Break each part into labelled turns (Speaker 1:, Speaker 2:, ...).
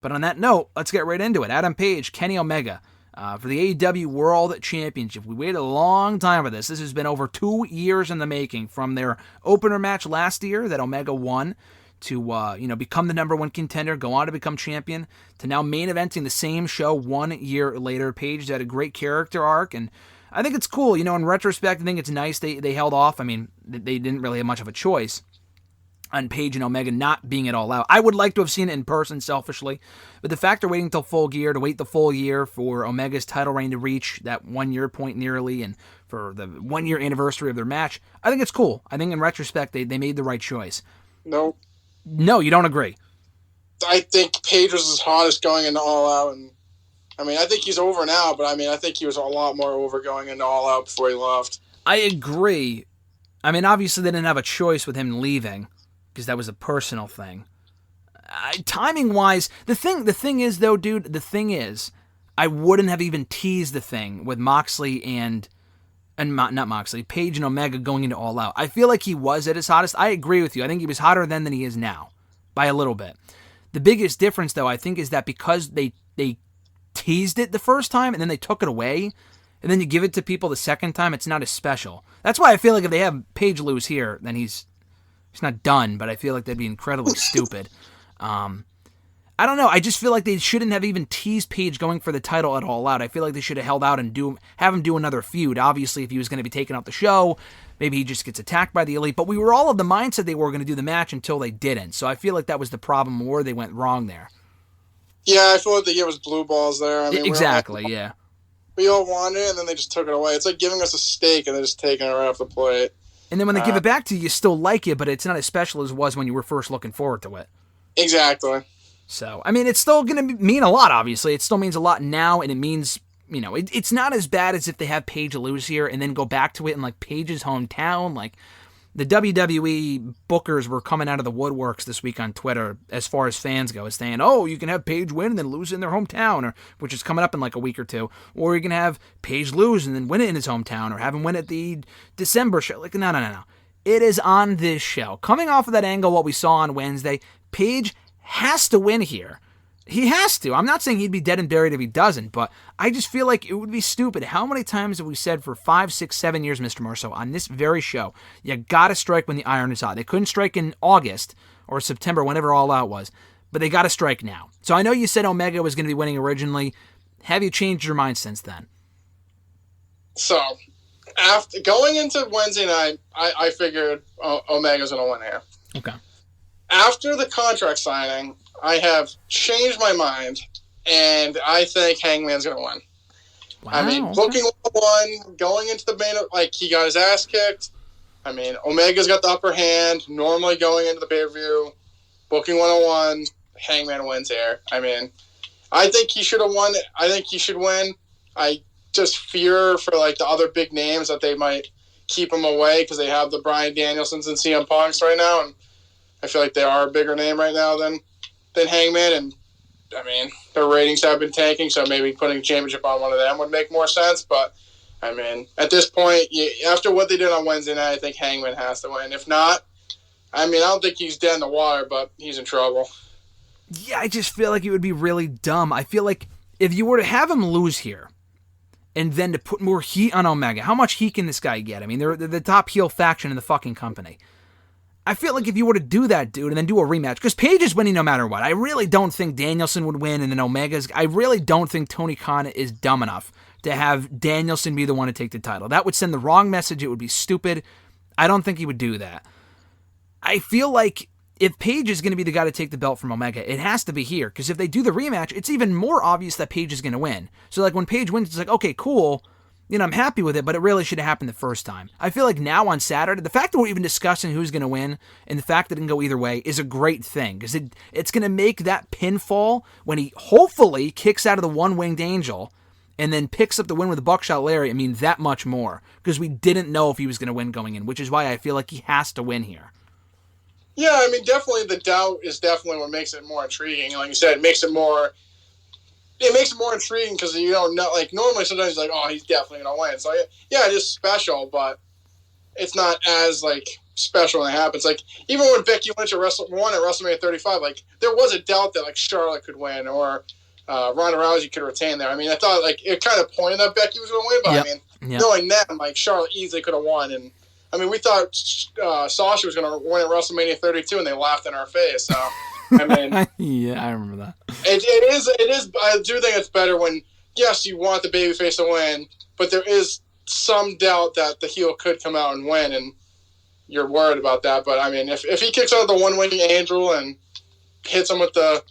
Speaker 1: But on that note, let's get right into it. Adam Page, Kenny Omega, for the AEW World Championship. We waited a long time for this. This has been over 2 years in the making, from their opener match last year that Omega won to become the number one contender, go on to become champion, to now main eventing the same show 1 year later. Page had a great character arc, and I think it's cool. In retrospect, I think it's nice they held off. I mean, they didn't really have much of a choice on Page and Omega not being it all out. I would like to have seen it in person, selfishly, but the fact they're waiting until full gear, to wait the full year for Omega's title reign to reach that 1 year point nearly, and for the 1 year anniversary of their match, I think it's cool. I think in retrospect, they made the right choice. No, you don't agree?
Speaker 2: I think Page was his hottest going into All Out, and I think he's over now, but I think he was a lot more over going into All Out before he left.
Speaker 1: I agree. Obviously they didn't have a choice with him leaving, because that was a personal thing. Timing-wise, the thing is, though, dude, I wouldn't have even teased the thing with Moxley and not Moxley, Page and Omega going into All Out. I feel like he was at his hottest. I agree with you. I think he was hotter then than he is now, by a little bit. The biggest difference, though, I think, is that because they teased it the first time and then they took it away, and then you give it to people the second time, it's not as special. That's why I feel like if they have Page lose here, then he's not done, but I feel like that'd be incredibly stupid. I don't know. I just feel like they shouldn't have even teased Page going for the title at All Out. I feel like they should have held out and have him do another feud. Obviously, if he was going to be taken off the show, maybe he just gets attacked by the Elite. But we were all of the mindset they were going to do the match until they didn't. So I feel like that was the problem where they went wrong there.
Speaker 2: Yeah, I feel like they gave us blue balls there.
Speaker 1: Exactly, yeah.
Speaker 2: We all wanted it, and then they just took it away. It's like giving us a steak and they're just taking it right off the plate.
Speaker 1: And then when they give it back to you, you still like it, but it's not as special as it was when you were first looking forward to it.
Speaker 2: Exactly.
Speaker 1: So, it's still going to mean a lot, obviously. It still means a lot now, and it means, it's not as bad as if they have Page lose here and then go back to it in, Page's hometown. The WWE bookers were coming out of the woodworks this week on Twitter, as far as fans go, saying, oh, you can have Page win and then lose in their hometown, which is coming up in a week or two. Or you can have Page lose and then win it in his hometown, or have him win at the December show. No. It is on this show. Coming off of that angle, what we saw on Wednesday, Page has to win here. He has to. I'm not saying he'd be dead and buried if he doesn't, but I just feel like it would be stupid. How many times have we said for 5, 6, 7 years, Mr. Marceau, on this very show, you gotta strike when the iron is hot. They couldn't strike in August or September, whenever All Out was, but they gotta strike now. So I know you said Omega was going to be winning originally. Have you changed your mind since then?
Speaker 2: So, after going into Wednesday night, I figured Omega's going to win here.
Speaker 1: Okay.
Speaker 2: After the contract signing, I have changed my mind, and I think Hangman's going to win.
Speaker 1: Wow,
Speaker 2: Booking 101, going into the main, he got his ass kicked. Omega's got the upper hand, normally going into the pay-per-view. Booking 101, Hangman wins here. I think he should have won. I think he should win. I just fear for, the other big names that they might keep him away because they have the Bryan Danielsons and CM Punks right now, and I feel like they are a bigger name right now than Hangman, and their ratings have been tanking, so maybe putting a championship on one of them would make more sense. But at this point, after what they did on Wednesday night, I think Hangman has to win. If not, I don't think he's dead in the water, but he's in trouble.
Speaker 1: Yeah, I just feel like it would be really dumb. I feel like if you were to have him lose here, and then to put more heat on Omega, how much heat can this guy get? They're the top heel faction in the fucking company. I feel like if you were to do that, dude, and then do a rematch, because Page is winning no matter what. I really don't think Danielson would win, and then I really don't think Tony Khan is dumb enough to have Danielson be the one to take the title. That would send the wrong message. It would be stupid. I don't think he would do that. I feel like if Page is going to be the guy to take the belt from Omega, it has to be here, because if they do the rematch, it's even more obvious that Page is going to win. So when Page wins, it's okay, cool. I'm happy with it, but it really should have happened the first time. I feel like now on Saturday, the fact that we're even discussing who's going to win and the fact that it can go either way is a great thing, because it's going to make that pinfall when he hopefully kicks out of the one-winged angel and then picks up the win with the buckshot Larry, that much more, because we didn't know if he was going to win going in, which is why I feel like he has to win here.
Speaker 2: Yeah, definitely the doubt is definitely what makes it more intriguing. Like you said, it makes it more intriguing because you don't know. Normally, sometimes oh, he's definitely gonna win. So yeah, it is special, but it's not as special when it happens. Like, even when Becky Lynch won at WrestleMania 35, like, there was a doubt that, like, Charlotte could win or Ronda Rousey could retain there. I mean, I thought, like, it kind of pointed that Becky was going to win, but, I mean, knowing that, like, Charlotte easily could have won. And, I mean, we thought Sasha was going to win at WrestleMania 32, and they laughed in our face. So, I mean...
Speaker 1: yeah, I remember that.
Speaker 2: It is. I do think it's better when, yes, you want the babyface to win, but there is some doubt that the heel could come out and win, and you're worried about that. But, I mean, if he kicks out the one-winged angel and hits him with the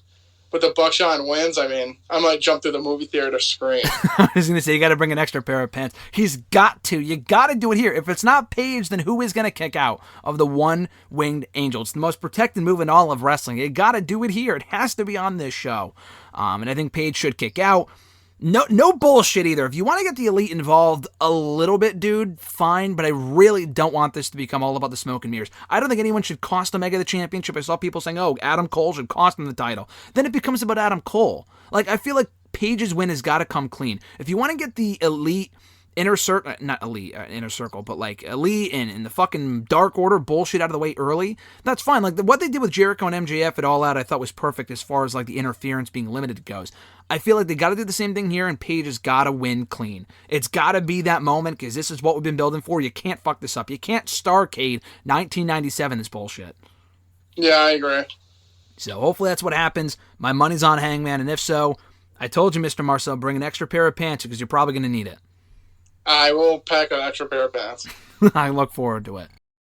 Speaker 2: buckshot and wins, I mean, I might jump through the movie theater screen.
Speaker 1: I was going to say, you got to bring an extra pair of pants. He's got to. You got to do it here. If it's not Paige, then who is going to kick out of the one-winged angel? It's the most protected move in all of wrestling. You got to do it here. It has to be on this show. And I think Paige should kick out. No bullshit either. If you want to get the Elite involved a little bit, dude, fine, but I really don't want this to become all about the smoke and mirrors. I don't think anyone should cost Omega the championship. I saw people saying, oh, Adam Cole should cost him the title. Then it becomes about Adam Cole. Like, I feel like Paige's win has got to come clean. If you want to get the Elite inner circle, not Elite, inner circle, but like Elite and the fucking Dark Order bullshit out of the way early, that's fine. Like, what they did with Jericho and MJF at All Out, I thought was perfect as far as like the interference being limited goes. I feel like they got to do the same thing here, and Paige has got to win clean. It's got to be that moment, because this is what we've been building for. You can't fuck this up. You can't Starcade 1997 this bullshit.
Speaker 2: Yeah, I agree.
Speaker 1: So hopefully that's what happens. My money's on Hangman, and if so, I told you, Mr. Marceau, bring an extra pair of pants, because you're probably going to need it.
Speaker 2: I will pack an extra pair of pants.
Speaker 1: I look forward to it.